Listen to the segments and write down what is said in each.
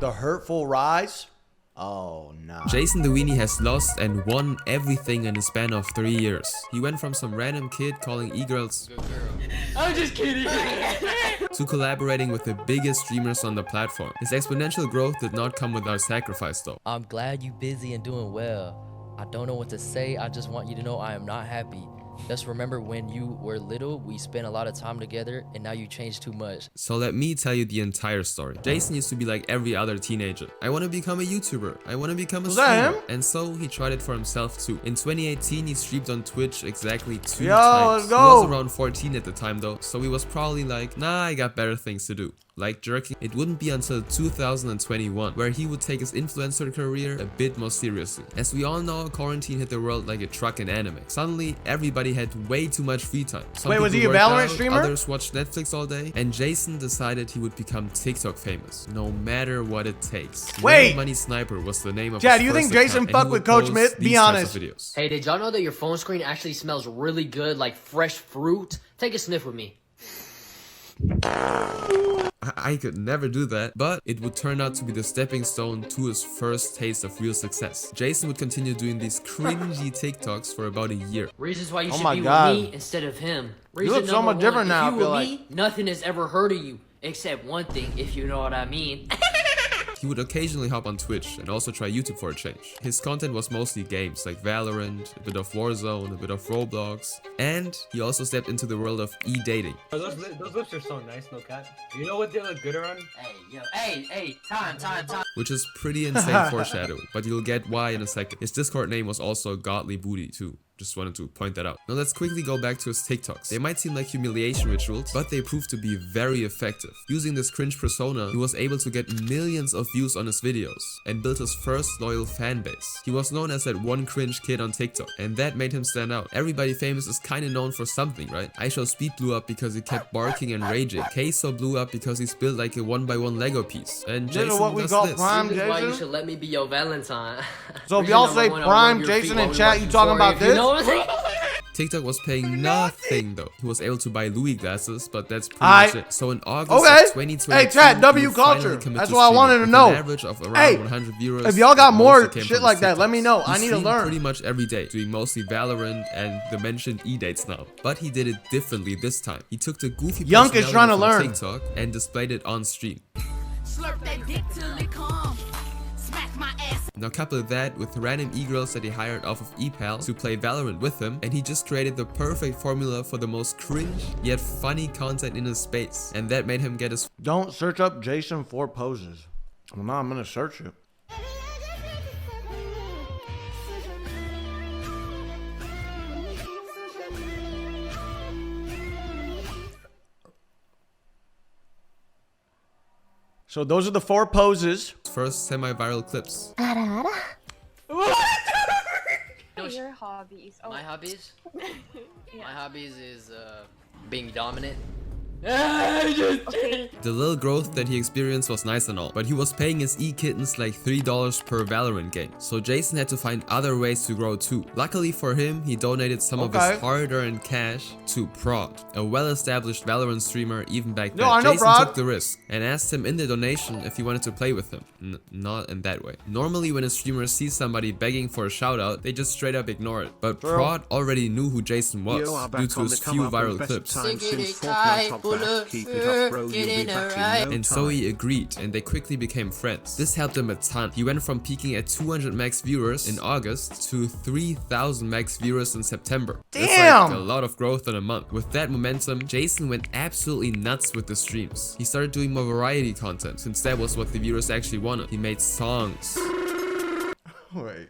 The Hurtful rise? Oh, no. JasonTheWeen has lost and won everything in a span of 3 years. He went from some random kid calling e-girls I'm just kidding. to collaborating with the biggest streamers on the platform. His exponential growth did not come without sacrifice though. I'm glad you busy and doing well. I don't know what to say. I just want you to know I am not happy. Just remember when you were little, we spent a lot of time together and now you changed too much. So let me tell you the entire story. Jason used to be like every other teenager. I want to become a YouTuber. I want to become a streamer. And so he tried it for himself too. In 2018, he streamed on Twitch exactly 2 times. Let's go. He was around 14 at the time though, so he was probably like, nah, I got better things to do. Like jerking. It wouldn't be until 2021 where he would take his influencer career a bit more seriously. As we all know, quarantine hit the world like a truck in anime. Suddenly, everybody had way too much free time. Wait, was he a Valorant streamer? Others watched Netflix all day, and Jason decided he would become TikTok famous, no matter what it takes. Wait! Money Sniper was the name of Chad, his do you think first Jason account, fucked with Coach Smith? Be honest. Hey, did y'all know that your phone screen actually smells really good, like fresh fruit? Take a sniff with me. I could never do that, but it would turn out to be the stepping stone to his first taste of real success. Jason would continue doing these cringy TikToks for about a year. Reasons why you Oh should my be God. with me instead of him. You Reason look so much different now, I If you feel with like. me, nothing has ever heard of you. Except one thing, if you know what I mean. He would occasionally hop on Twitch and also try YouTube for a change. His content was mostly games like Valorant, a bit of Warzone, a bit of Roblox, and he also stepped into the world of e-dating. Those lips are so nice, no cat. You know what they look good around? Hey, yo, hey, time. Which is pretty insane foreshadowing, but you'll get why in a second. His Discord name was also Godly Booty too. Just wanted to point that out. Now let's quickly go back to his TikToks. They might seem like humiliation rituals, but they proved to be very effective. Using this cringe persona, he was able to get millions of views on his videos and built his first loyal fan base. He was known as that one cringe kid on TikTok, and that made him stand out. Everybody famous is kinda known for something, right? iShowSpeed blew up because he kept barking and raging. Queso blew up because he's built like a 1x1 Lego piece. And Jason what we does call this. prime, This is why you Jason? should let me be your Valentine. So if Reason y'all number say one, I prime love your Jason feet in while chat, we you watch talking about Euphoria, this? you know what I'm saying? TikTok was paying nothing though. He was able to buy Louis glasses, but that's pretty much it. So in August of 2022, Hey, chat, W he finally culture. committed That's to what I streaming wanted to with know. An average of around Hey, 100 viewers. if y'all got and more most came shit from like his that, let me TikToks. know. He I need to streamed learn. pretty much every day, doing mostly Valorant and the mentioned e-dates now. But he did it differently this time. He took the goofy Young is trying to personality learn. from TikTok and displayed it on stream. Slurp that dick till it come. Smack my ass. Now couple that with random e-girls that he hired off of ePal to play Valorant with him, and he just created the perfect formula for the most cringe yet funny content in his space. And that made him get his Don't search up Jason for poses. Well, now I'm gonna search it. So those are the 4 poses. first semi-viral clips. Your hobbies. Oh. My hobbies? Yeah. My hobbies is being dominant. Okay. The little growth that he experienced was nice and all, but he was paying his e-kittens like $3 per Valorant game, so Jason had to find other ways to grow too. Luckily for him, he donated some of his hard-earned cash to Prod, a well-established Valorant streamer even back then. I know Jason Prod. took the risk and asked him in the donation if he wanted to play with him. Not in that way. Normally when a streamer sees somebody begging for a shoutout, they just straight up ignore it, but Prod already knew who Jason was due to his few viral clips. And so he agreed, and they quickly became friends. This helped him a ton. He went from peaking at 200 max viewers in August to 3,000 max viewers in September. That's like a lot of growth in a month. With that momentum, Jason went absolutely nuts with the streams. He started doing more variety content, since that was what the viewers actually wanted. He made songs. Wait.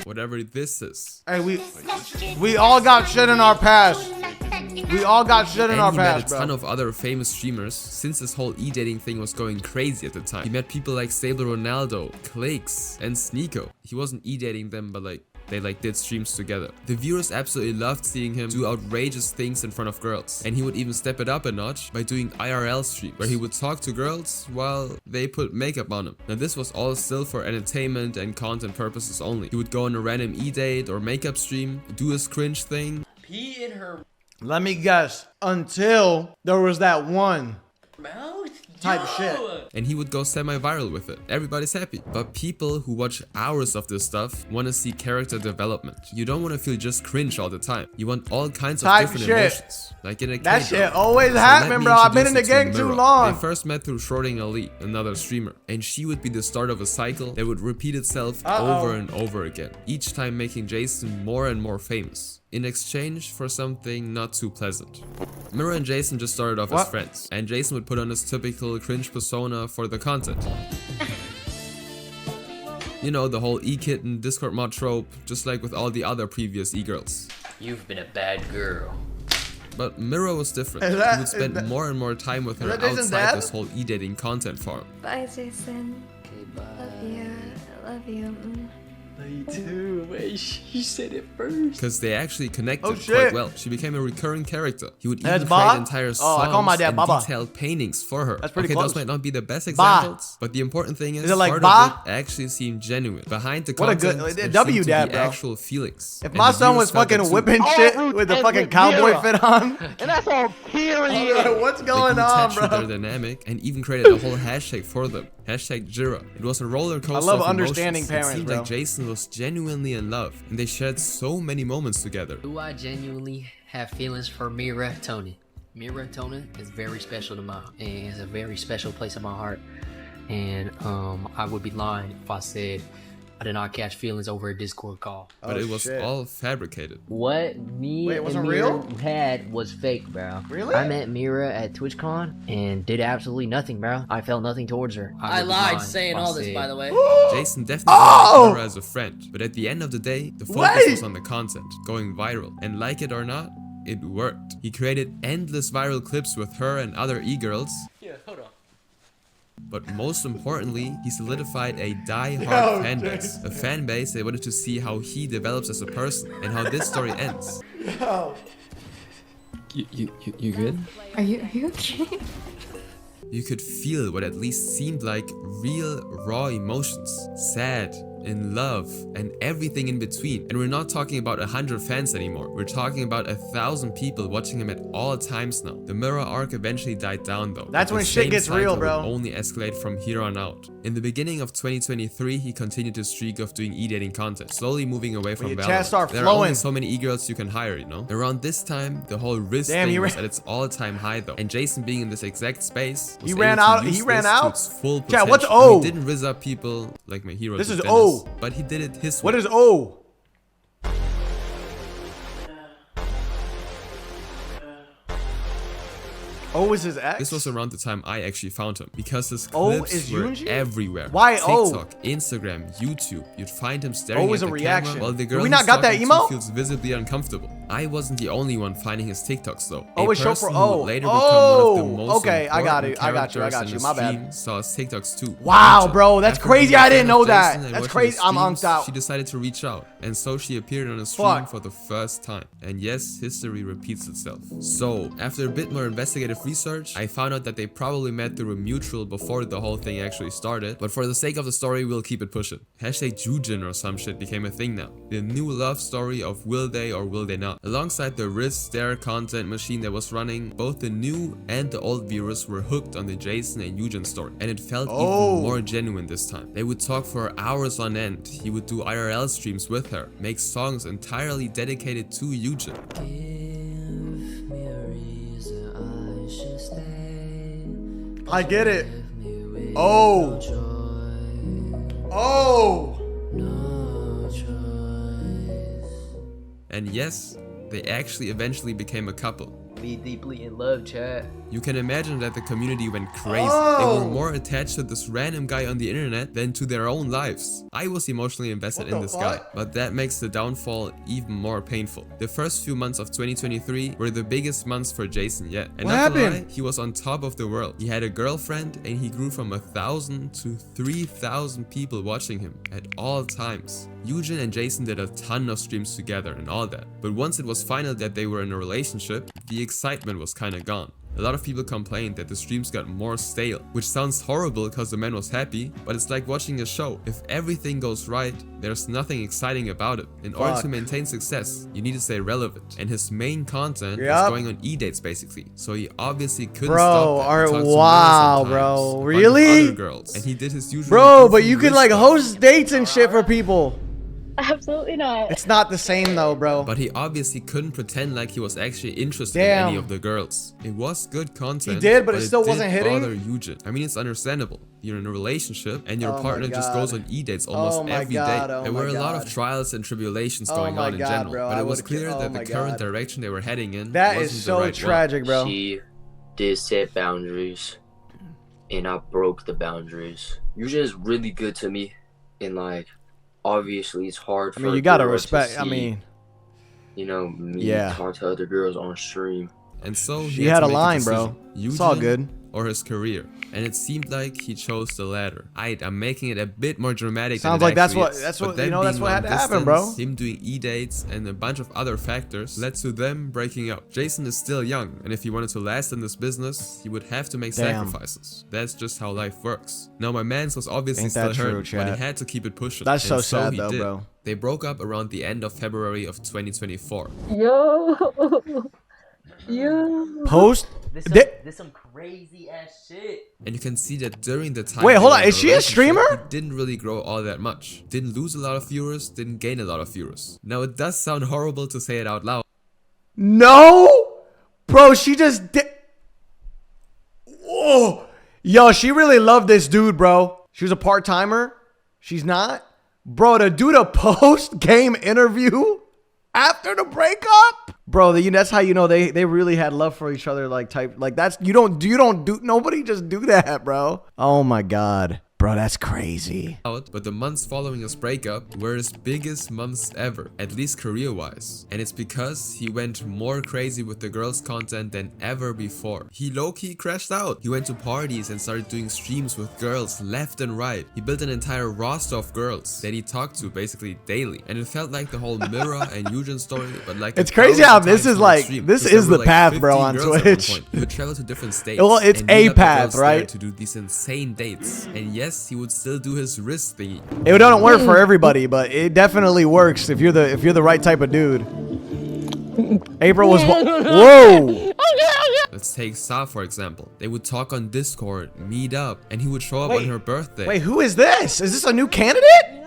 Whatever this is. Hey, we all got shit in our past. We all got shit in our And he met past, a ton bro. of other famous streamers since this whole e-dating thing was going crazy at the time. He met people like Stable Ronaldo, Clayx, and Sneeko. He wasn't e-dating them, but like they did streams together. The viewers absolutely loved seeing him do outrageous things in front of girls, and he would even step it up a notch by doing IRL streams where he would talk to girls while they put makeup on him. Now this was all still for entertainment and content purposes only. He would go on a random e-date or makeup stream, do his cringe thing. Pee in her Let me guess. Until there was that one. mouth? type shit. and he would go semi-viral with it. Everybody's happy. But people who watch hours of this stuff want to see character development. You don't want to feel just cringe all the time. You want all kinds of Type different shit. emotions. Like in a That K-drama. shit always So happen, let me bro. I've been in the introduce you game to too Mira. long. They first met through Shorting Ali, another streamer, and she would be the start of a cycle that would repeat itself over and over again, each time making Jason more and more famous, in exchange for something not too pleasant. Mira and Jason just started off as friends, and Jason would put on his typical cringe persona for the content. You know, the whole e-kitten Discord mod trope, just like with all the other previous e-girls. You've been a bad girl. But Mira was different. Is that- He would spend more and more time with her that Jason's outside dad? this whole e-dating content farm. Bye, Jason. Okay, bye. Love you. I love you. Me too. Wait, she said it first. Because they actually connected Oh, quite shit. well. She became a recurring character. He would That's even Bob? create entire Oh, songs I call my dad and Baba. detailed paintings for her. That's pretty okay, close. those might not be the best Ba. examples, but the important thing is it like part Ba? of it actually seemed genuine. Behind the What a content, good- there W seemed to dad, be bro. actual feelings. If And my the son viewers was felt that fucking too. whipping shit with the fucking cowboy fit on, And that's on period. what's They going grew on, attached to their bro? dynamic and even created a whole hashtag for them. Hashtag Jira. It was a roller coaster. I love of understanding emotions. parents, It seemed bro. like Jason was genuinely in love, and they shared so many moments together. Do I genuinely have feelings for Mira Tony? Mira Tony is very special to mine, and it's a very special place in my heart. And I would be lying if I said I did not catch feelings over a Discord call. But Oh, it was shit. all fabricated. What me Wait, it and wasn't Mira real? had was fake, bro. Really? I met Mira at TwitchCon and did absolutely nothing, bro. I felt nothing towards her. I would be lied lying saying if I all this, said- by the way. Jason definitely Oh! liked Mira as a friend, but at the end of the day, the focus Wait! was on the content, going viral. And like it or not, it worked. He created endless viral clips with her and other e-girls. Yeah, hold on. But most importantly, he solidified a die-hard Yo, fan base. A fan base that wanted to see how he develops as a person and how this story ends. You good? Are you okay? You could feel what at least seemed like real, raw emotions. Sad, in love, and everything in between. And we're not talking about 100 fans anymore. We're talking about 1,000 people watching him at all times now. The Mirror arc eventually died down though. That's The when shit same gets real, cycle bro. would only escalate from here on out. In the beginning of 2023, he continued his streak of doing e-dating content, slowly moving away from your Valorant. chats start There are only flowing. so many e-girls you can hire, you know? Around this time, the whole risk Damn, thing he was ran- at its all-time high though. And Jason being in this exact space was He ran able to out- he use ran this to out? its full Chat, what's potential. O? He didn't rizz up people like my hero. This did is Dennis, O. but he did it his What way. is O? O is his ex? This was around the time I actually found him because his O clips is were Yoonji? everywhere. Why O? TikTok, Instagram, YouTube. You'd find him staring O is at a the reaction. camera while the Did girl we he's not got that talking to emo? feels visibly uncomfortable. I wasn't the only one finding his TikToks though. O A is short for person O. who would later become one of the most Okay, I got important it. I got you. characters in My the bad. stream saw his TikToks too. Wow, Yuja. bro, that's After crazy. being a I didn't fan know of that. Jason and That's watching crazy. his I'm streams, unked out. She decided to reach out, and so she appeared on a stream Fuck. for the first time. And yes, history repeats itself. So, after a bit more investigative research, I found out that they probably met through a mutual before the whole thing actually started. But for the sake of the story, we'll keep it pushing. Hashtag Jujin or some shit became a thing now. The new love story of will they or will they not. Alongside the risk their content machine that was running, both the new and the old viewers were hooked on the Jason and Eugen story. And it felt even more genuine this time. They would talk for hours on end. He would do IRL streams with her, make songs entirely dedicated to Eugen. I get it. Oh. Oh. And yes, they actually eventually became a couple. Be deeply in love, chat. You can imagine that the community went crazy. They Oh. were more attached to this random guy on the internet than to their own lives. I was emotionally invested What in the this guy, fuck? but that makes the downfall even more painful. The first few months of 2023 were the biggest months for Jason yet. And What not gonna happened? lie, he was on top of the world. He had a girlfriend and he grew from 1,000 to 3,000 people watching him at all times. Eugen and Jason did a ton of streams together and all that. But once it was final that they were in a relationship, the excitement was kinda gone. A lot of people complained that the streams got more stale, which sounds horrible because the man was happy, but it's like watching a show. If everything goes right, there's nothing exciting about it. In order to maintain success, you need to stay relevant. And his main content was going on e-dates basically. So he obviously couldn't stop that. Wow, bro. Really? Other girls. And he did his usual bro, but you could like host dates and shit for people. Absolutely not. It's not the same though, bro. But he obviously couldn't pretend like he was actually interested in any of the girls. It was good content. He did, but it still wasn't hitting. Bother Eugen. I mean, it's understandable. You're in a relationship and your partner just goes on e-dates almost every day. There were a lot of trials and tribulations going on in general, but it was clear that the current direction they were heading in wasn't so the right tragic, bro. She did set boundaries, and I broke the boundaries. Eugen is really good to me, and like, obviously it's hard for you gotta respect. me talk to other girls on stream. And so she had a line, bro. It's all good. Or his career, and it seemed like he chose the latter. I'm making it a bit more dramatic. Sounds like that's what that's what had to happen, bro. Him doing e-dates and a bunch of other factors led to them breaking up. Jason is still young, and if he wanted to last in this business, he would have to make sacrifices. That's just how life works. Now my man's was obviously still hurt, but he had to keep it pushing. That's so sad though, bro. They broke up around the end of February of 2024. Post. This some crazy ass shit. And you can see that during the time. Wait, hold on. Is she a streamer? He didn't really grow all that much. Didn't lose a lot of viewers. Didn't gain a lot of viewers. Now it does sound horrible to say it out loud. No, bro. She just did. Whoa, yo, she really loved this dude, bro. She was a part timer. She's not, bro. To do the post game interview after the breakup, bro. That's how you know they really had love for each other. Like that's nobody just do that, bro. Oh my god, bro, that's crazy. But the months following his breakup were his biggest months ever, at least career-wise. And it's because he went more crazy with the girls' content than ever before. He low-key crashed out. He went to parties and started doing streams with girls left and right. He built an entire roster of girls that he talked to basically daily. And it felt like the whole Mira and Eugen story, but like it's crazy how this is like this is the path, bro, on Twitch. He would travel to different states. Well, it's a path, right? To do these insane dates. And yes, he would still do his wrist thingy. It don't work for everybody, but it definitely works if you're the right type of dude. April was whoa. Let's take Sa for example. They would talk on Discord, meet up, and he would show up on her birthday. Wait, who is this? Is this a new candidate?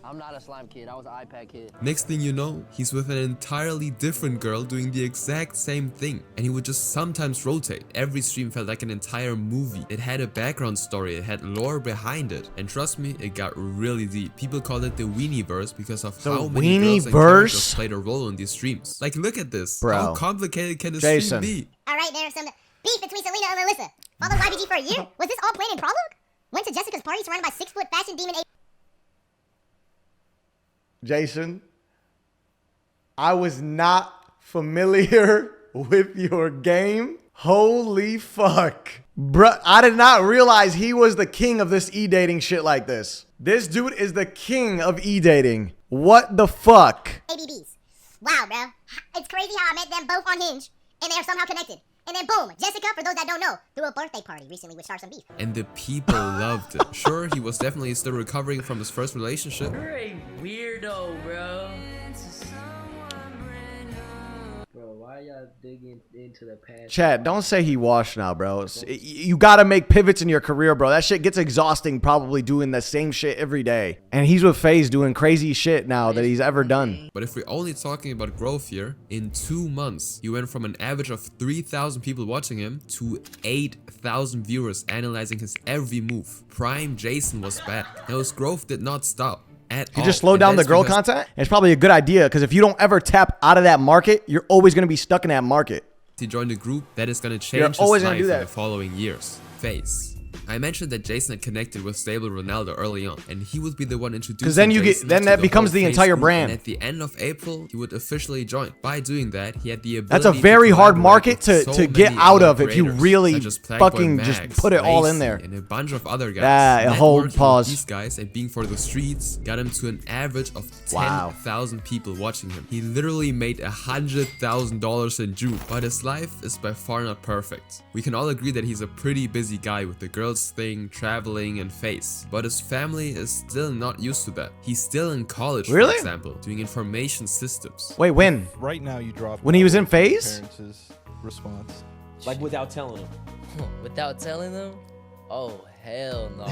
I'm not a slime kid. I was an iPad kid. Next thing you know, he's with an entirely different girl doing the exact same thing. And he would just sometimes rotate. Every stream felt like an entire movie. It had a background story. It had lore behind it. And trust me, it got really deep. People call it the Weenie-verse because of how many girls and characters played a role in these streams. Like, look at this. Bro. How complicated can this stream be? Alright, there's some beef between Selena and Melissa. Followed YBG for a year. Was this all planned in Prologue? Went to Jessica's party surrounded by 6-foot fashion demon Jason, I was not familiar with your game. Holy fuck. Bruh, I did not realize he was the king of this e-dating shit like this. This dude is the king of e-dating. What the fuck? ABBs. Wow, bro. It's crazy how I met them both on Hinge, and they are somehow connected. And then boom, Jessica, for those that don't know, threw a birthday party recently which started some beef. And the people loved it. Sure, he was definitely still recovering from his first relationship. You're a weirdo, bro. Bro, why y'all digging into the past? Chad, don't say he washed now, bro. You gotta make pivots in your career, bro. That shit gets exhausting probably doing the same shit every day. And he's with FaZe doing crazy shit now that he's ever done. But if we're only talking about growth here, in 2 months, he went from an average of 3,000 people watching him to 8,000 viewers analyzing his every move. Prime Jason was back. Now his growth did not stop. You just slow down the girl content. It's probably a good idea because if you don't ever tap out of that market, you're always going to be stuck in that market. He joined a group that is going to change his life in the following years. FaZe. I mentioned that Jason had connected with Stable Ronaldo early on, and he would be the one introducing Because then you Jason get, then to that the becomes whole the Face entire group, brand. And at the end of April, he would officially join. By doing that, he had the ability That's a very to hard collaborate market with to so get many out other of if you creators, really such as Plague fucking Boy just Max, put it all in Lacey, there. and a bunch of other guys. Yeah, hold, Networking pause. with these guys and being for the streets got him to an average of 10,000 people watching him. He literally made $100,000 in June, but his life is by far not perfect. We can all agree that he's a pretty busy guy with the girls thing, traveling, and Face, but his family is still not used to that. He's still in college, Really? for example, doing information systems. Wait, when? Right now you dropped. When he was in Phase? Parents' response. Like without telling him. Without telling them? Oh, hell no.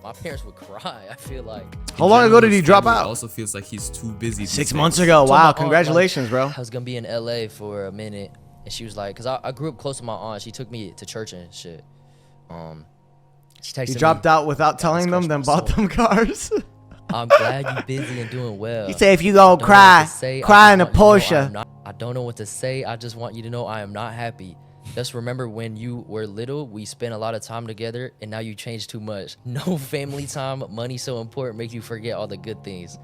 My parents would cry, I feel like. How long ago did he His drop family out? Also feels like he's too busy. 6 months ago. Told Wow, my aunt, congratulations, like, bro. I was gonna be in LA for a minute, and she was like, cause I grew up close to my aunt. She took me to church and shit. She texted He me, dropped out without telling them, then bought them cars. I'm glad you busy and doing well. He said, if you go I don't know cry, what to say, cry I in just a want you to know I am Porsche. not- I don't know what to say. I just want you to know I am not happy. Just remember when you were little, we spent a lot of time together, and now you changed too much. No family time, money so important, make you forget all the good things.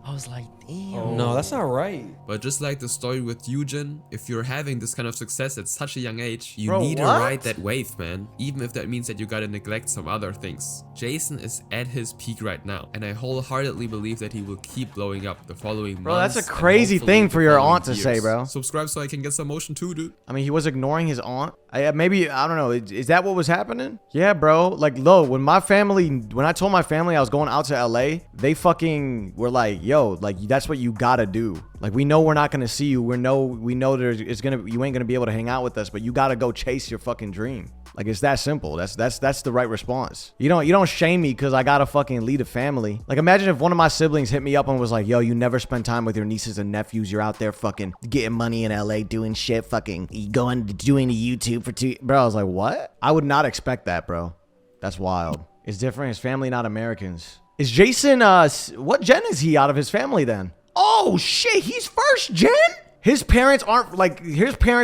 I was like, damn. No, that's not right. But just like the story with Eugen, if you're having this kind of success at such a young age, you Bro, need to what? ride that wave, man. Even if that means that you gotta neglect some other things. Jason is at his peak right now, and I wholeheartedly believe that he will keep blowing up the following Bro, months. that's a and crazy hopefully thing the for your following aunt to say, years. bro. Subscribe so I can get some motion too, dude. I mean, he was ignoring his aunt. Maybe, I don't know. Is that what was happening? Yeah, bro. Like, when I told my family I was going out to LA, they fucking were like, yo, like, that's what you gotta do. Like, we know we're not gonna see you. We know you ain't gonna be able to hang out with us, but you gotta go chase your fucking dream. Like, it's that simple. That's the right response. You don't shame me because I gotta fucking lead a family. Like, imagine if one of my siblings hit me up and was like, yo, you never spend time with your nieces and nephews. You're out there fucking getting money in LA, doing shit, fucking doing YouTube for 2. Bro, I was like, what? I would not expect that, bro. That's wild. It's different. His family not Americans. Is Jason, what gen is he out of his family then? Oh shit, he's first gen? His parents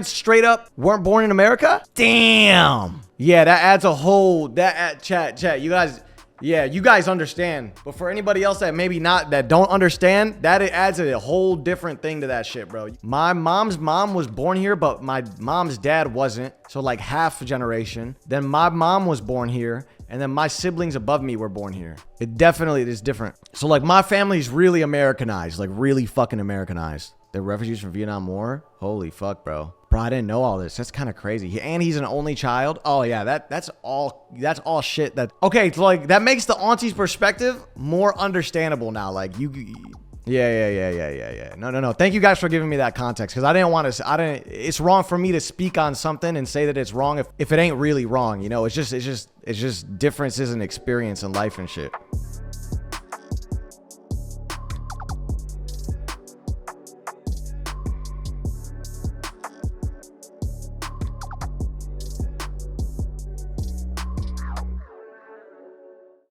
straight up weren't born in America? Damn. Yeah, that adds a whole, chat, you guys understand. But for anybody else that maybe not, that don't understand, that it adds a whole different thing to that shit, bro. My mom's mom was born here, but my mom's dad wasn't. So like half a generation. Then my mom was born here. And then my siblings above me were born here. It definitely is different. So like my family's really Americanized, like really fucking Americanized. They're refugees from Vietnam War. Holy fuck, bro. Bro, I didn't know all this. That's kind of crazy. And he's an only child. Oh yeah, that's all shit that. Okay, so like that makes the auntie's perspective more understandable now. Like yeah. No. Thank you guys for giving me that context because I didn't want to. It's wrong for me to speak on something and say that it's wrong if it ain't really wrong. You know, it's just differences in experience in life and shit.